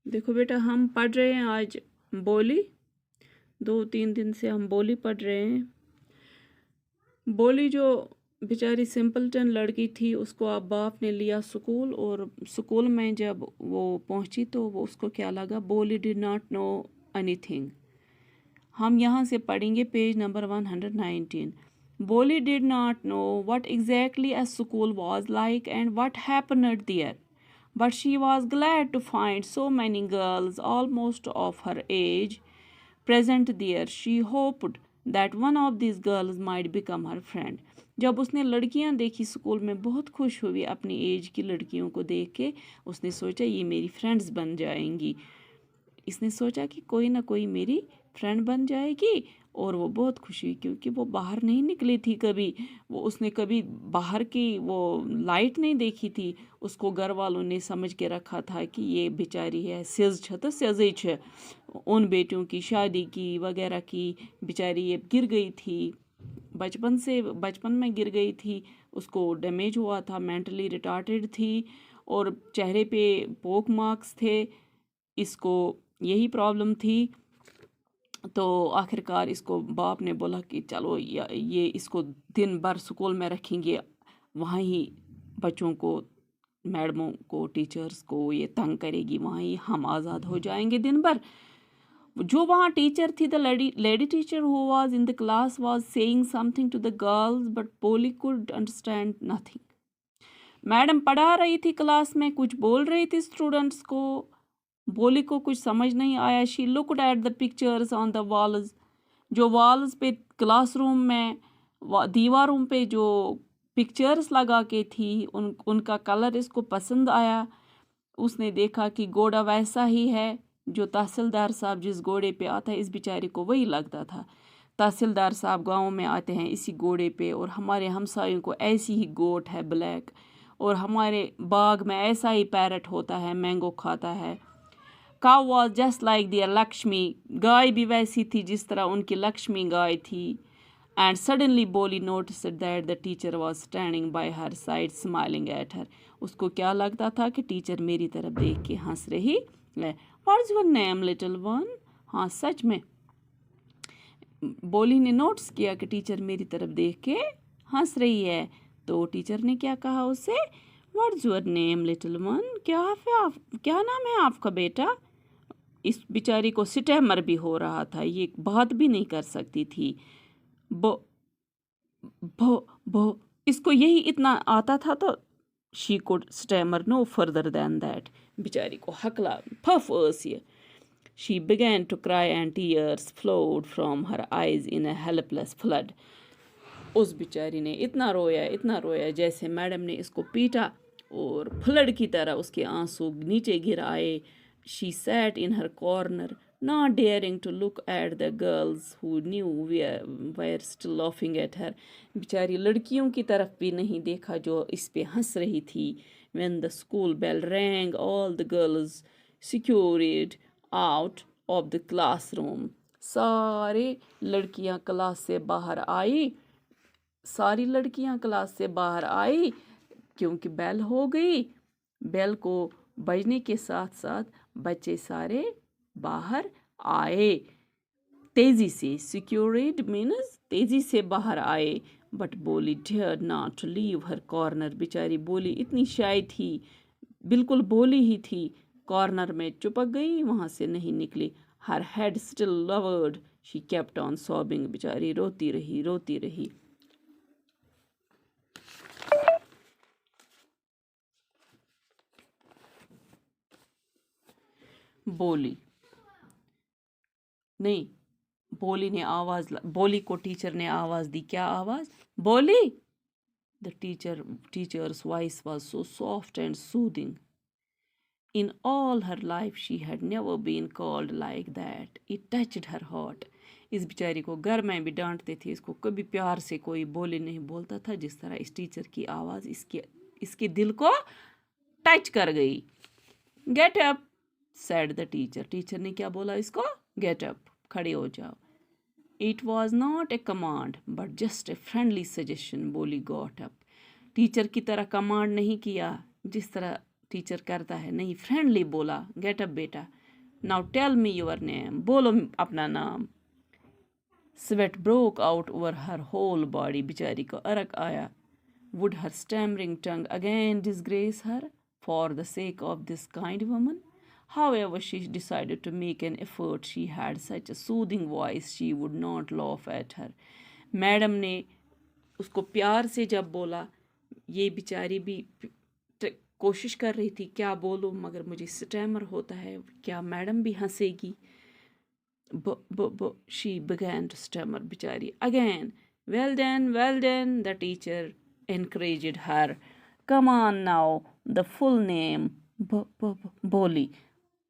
देखो बेटा, हम पढ़ रहे हैं आज बोली। 2-3 दिन से हम बोली पढ़ रहे हैं। बोली जो बेचारी सिंपलटन लड़की थी, उसको अब बाप ने लिया स्कूल, और स्कूल में जब वो पहुंची तो वो उसको क्या लगा, बोली डिड नॉट नो एनीथिंग। हम यहाँ से पढ़ेंगे पेज नंबर 119। बोली did not know what exactly a school was like and what happened there, but she was glad to find so many girls almost of her age present there. She hoped that one of these girls might become her friend. जब उसने लड़कियां देखी school में, बहुत खुश हुई अपनी as की लड़कियों को देख के। उसने सोचा ये मेरी फ्रेंड्स बन जाएंगी। इसने सोचा कि कोई ना कोई मेरी फ्रेंड बन जाएगी, और वो बहुत खुशी हुई क्योंकि वो बाहर नहीं निकली थी कभी। उसने कभी बाहर की वो लाइट नहीं देखी थी। उसको घर वालों ने समझ के रखा था कि ये बेचारी है सेज छ तो सेजई छ, उन बेटियों की शादी की वगैरह की। बेचारी ये गिर गई थी, बचपन में गिर गई थी। उसको डैमेज हुआ था, मेंटली रिटार्टेड थी, और चेहरे पे पोक मार्क्स थे। इसको यही प्रॉब्लम थी। तो आखिरकार इसको बाप ने बोला कि चलो ये इसको दिन भर स्कूल में रखेंगे, वहाँ ही बच्चों को, मैडमों को, टीचर्स को ये तंग करेगी, वहाँ ही हम आज़ाद हो जाएंगे दिन भर। जो वहाँ टीचर थी, the lady teacher who was in the class was saying something to the girls, but Polly could understand nothing. Madam पढ़ा रही थी क्लास में, कुछ बोल रही थी स्टूडेंट्स को, बोली को कुछ समझ नहीं आया। She looked at the pictures on the walls, जो वॉल्स पे क्लासरूम में दीवारों पे जो पिक्चर्स लगा के थी, उनका कलर इसको पसंद आया। उसने देखा कि घोड़ा वैसा ही है जो तहसीलदार साहब जिस घोड़े पे आता है, इस बेचारी को वही लगता था। तहसीलदार साहब गाँव में आते हैं इसी घोड़े पे, और हमारे हमसायों को ऐसी ही गोट है ब्लैक, और हमारे बाग में ऐसा ही पैरट होता है, मैंगो खाता है। काउ वॉज जस्ट लाइक दियर लक्ष्मी, गाय भी वैसी थी जिस तरह उनकी लक्ष्मी गाय थी। एंड सडनली बोली noticed that the teacher was standing bye her side smiling at her. उसको क्या लगता था कि टीचर मेरी तरफ देख के हंस रही है। What's your name little one? हाँ, सच में बोली ने नोटिस किया कि टीचर मेरी तरफ देख के हंस रही है। तो टीचर ने क्या कहा उससे, what's your name little one? क्या नाम है आपका बेटा? इस बेचारी को स्टैमर भी हो रहा था, ये बात भी नहीं कर सकती थी। बो बो बो इसको यही इतना आता था, तो she could stammer no further than that. बेचारी को हकला फफ ये। She began to cry and tears flowed from her eyes in a helpless flood. उस बेचारी ने इतना रोया जैसे मैडम ने इसको पीटा, और फ्लड की तरह उसके आंसू नीचे गिर आए। She sat in her corner, not daring to look at the girls who knew were still laughing at her. बेचारी लड़कियों की तरफ भी नहीं देखा जो इस पे हंस रही थी। When the school bell rang, all the girls scurried out of the classroom. सारी लड़कियां क्लास से बाहर आई क्योंकि बेल हो गई। बेल को बजने के साथ साथ बच्चे सारे बाहर आए तेजी से। सिक्योरिड मीन्स तेजी से बाहर आए। But Polly dared not to leave her corner. बेचारी बोली इतनी शाय थी, बिल्कुल बोली ही थी, कॉर्नर में चुपक गई, वहां से नहीं निकली। Her head still lowered, she kept on sobbing. बेचारी रोती रही। बोली नहीं, बोली को टीचर ने आवाज दी। क्या आवाज? बोली। The teachers voice was so soft and soothing. In all her life she had never been called like that. It touched her heart. इस बेचारी को घर में भी डांटते थे, इसको कभी प्यार से कोई बोली नहीं बोलता था जिस तरह इस टीचर की आवाज़ इसके दिल को टच कर गई। Get up said the teacher. Teacher ने क्या बोला इसको? गेट अप, खड़े हो जाओ। It was not a command but just a friendly suggestion. बोली got up। टीचर की तरह कमांड नहीं किया जिस तरह टीचर करता है नहीं, फ्रेंडली बोला, गेट अप बेटा, now tell me your name, बोलो अपना नाम। Sweat broke out over her whole body, बेचारी को अरक आया। Would her stammering tongue again disgrace her for the sake of this kind woman? However, she decided to make an effort. She had such a soothing voice, she would not laugh at her. Madam ने उसको प्यार से जब बोला, ये बेचारी भी कोशिश कर रही थी क्या बोलूँ मगर मुझे स्टैमर होता है, क्या मैडम भी हंसेगी। She began to stammer, बेचारी again. Well then, the teacher encouraged her. Come on now, the full name, बोली।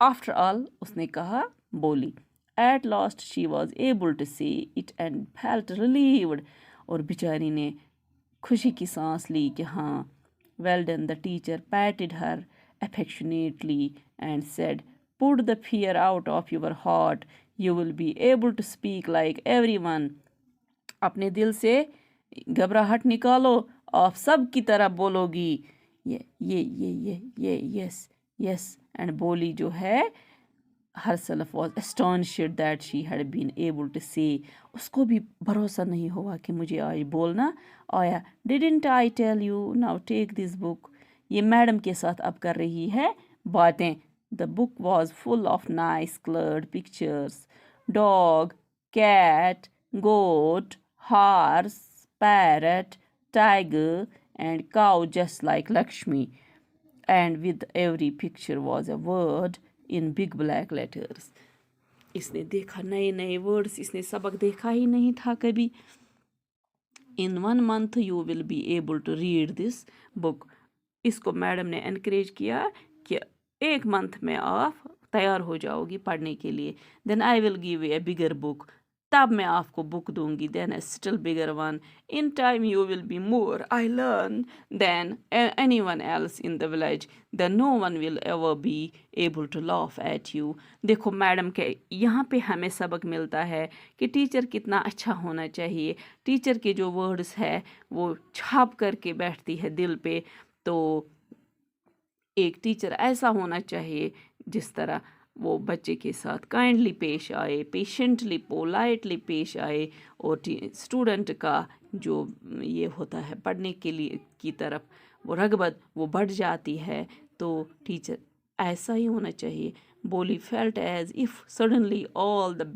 After all, उसने कहा बोली। At last she was able to say it and felt relieved. और बेचारी ने खुशी की सांस ली कि हाँ। Well done, the teacher patted her affectionately and said, put the fear out of your heart. You will be able to speak like everyone. अपने दिल से घबराहट निकालो, आप सब की तरह बोलोगी। yes. And बोली जो है, herself was astonished that she had been able to say. उसको भी भरोसा नहीं हुआ कि मुझे आज बोलना आया। Didn't I tell you? Now take this book. ये मैडम के साथ अब कर रही है बातें। The book was full of nice colored pictures. Dog, cat, goat, horse, parrot, tiger and cow just like Lakshmi. And with every picture was a word in big black letters. इसने देखा नए नए वर्ड्स, इसने सबक देखा ही नहीं था कभी। In 1 month you will be able to read this book. इसको मैडम ने एनकरेज किया कि 1 मंथ में आप तैयार हो जाओगी पढ़ने के लिए। Then I will give you a bigger book. तब मैं आपको बुक दूंगी। Then a still bigger one. In time you will be more I learn than anyone else in the village. Then no one will ever be able to laugh at you. देखो madam के यहाँ पे हमें सबक मिलता है कि teacher कितना अच्छा होना चाहिए। टीचर के जो वर्ड्स है वो छाप करके बैठती है दिल पे। तो एक टीचर ऐसा होना चाहिए जिस तरह वो बच्चे के साथ काइंडली पेश आए, पेशेंटली पोलाइटली पेश आए और स्टूडेंट का जो ये होता है पढ़ने के लिए की तरफ वो रगबत वो बढ़ जाती है। तो टीचर ऐसा ही होना चाहिए। बोली felt as if suddenly all the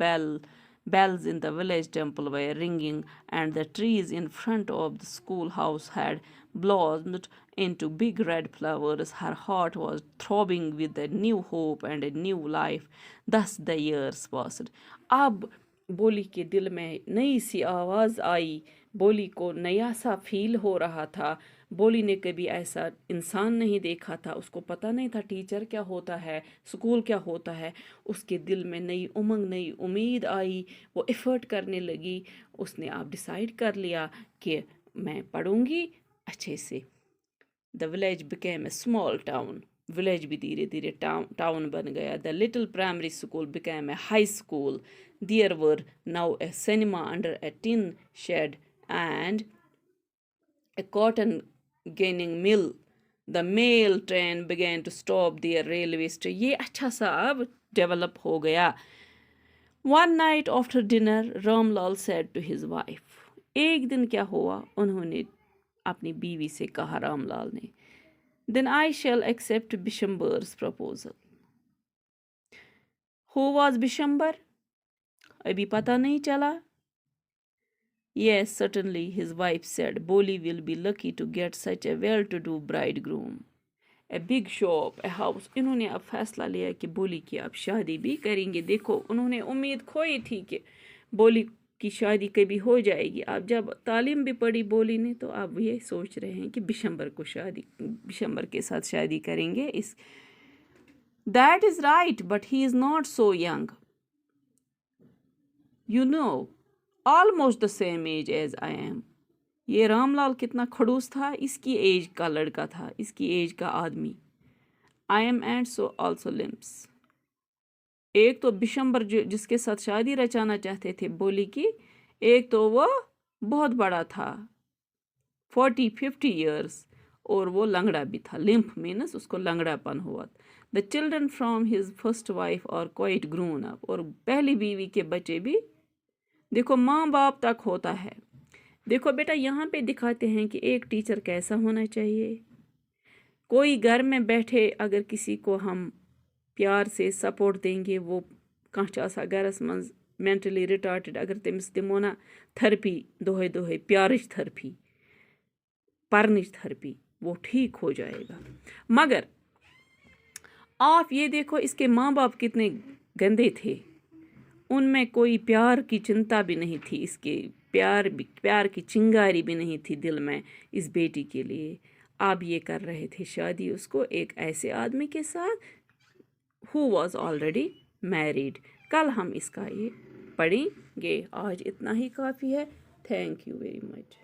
bells in the village temple were ringing and the trees in front of the schoolhouse had blossomed into big red flowers. Her heart was throbbing with a new hope and a new life. Thus the years passed. अब बोली के दिल में नई सी आवाज़ आई, बोली को नया सा फील हो रहा था। बोली ने कभी ऐसा इंसान नहीं देखा था, उसको पता नहीं था टीचर क्या होता है, स्कूल क्या होता है। उसके दिल में नई उमंग, नई उम्मीद आई, वो एफर्ट करने लगी। उसने आप डिसाइड कर लिया कि मैं पढ़ूंगी अच्छे से। The village became a small town. Village भी धीरे धीरे टाउन बन गया। The little primary school became a high school. There were now a cinema under a tin shed and a cotton ginning mill. The mail train began to stop their railway station. ये अच्छा सा अब develop हो गया। One night after dinner, Ramlal said to his wife. एक दिन क्या हुआ, उन्होंने अपनी बीवी से कहा, रामलाल ने, Then I shall accept Bishambar's proposal. Who was Bishambar? अभी पता नहीं चला। Yes, certainly, his wife said. Boli will be lucky to get such a well-to-do bridegroom. A big shop, a house. इन्होंने अब फैसला लिया कि बोली की अब शादी भी करेंगे। देखो, उन्होंने उम्मीद खोई थी कि बोली की शादी कभी हो जाएगी। अब जब तालीम भी पढ़ी बोली ने, तो अब ये सोच रहे हैं कि बिशंबर के साथ शादी करेंगे। इस That is right, but he is not so young. You know, almost the same age as I am. ये रामलाल कितना खड़ूस था, इसकी एज का लड़का था, इसकी एज का आदमी। I am and so also limps. एक तो बिशंबर जिसके साथ शादी रचाना चाहते थे बोली की, एक तो वो बहुत बड़ा था 40-50 years, اور وہ لنگڑا بھی تھا. لمپ مینس اس کو لنگڑا پن ہوا. The children from his first wife are quite grown up. اور پہلی بیوی کے بچے بھی دیکھو ماں باپ تک ہوتا ہے. دیکھو بیٹا یہاں پہ دکھاتے ہیں کہ ایک ٹیچر کیسا ہونا چاہیے. کوئی گھر میں بیٹھے اگر کسی کو ہم پیار سے سپورٹ دیں گے, وہ کانچ آسا گھرس منز مینٹلی ریٹارڈڈ, اگر تمس دمو نا تھرپی دہے دہے پیارچ تھرپی پرنچ تھرپی, وہ ٹھیک ہو جائے گا. مگر آپ یہ دیکھو اس کے ماں باپ کتنے گندے تھے. ان میں کوئی پیار کی چنتا بھی نہیں تھی, اس کے پیار کی چنگاری بھی نہیں تھی دل میں اس بیٹی کے لیے. آپ یہ کر رہے تھے شادی اس کو ایک ایسے آدمی کے ساتھ who was already married. کل ہم اس کا یہ پڑھیں گے. آج اتنا ہی کافی ہے. Thank you very much.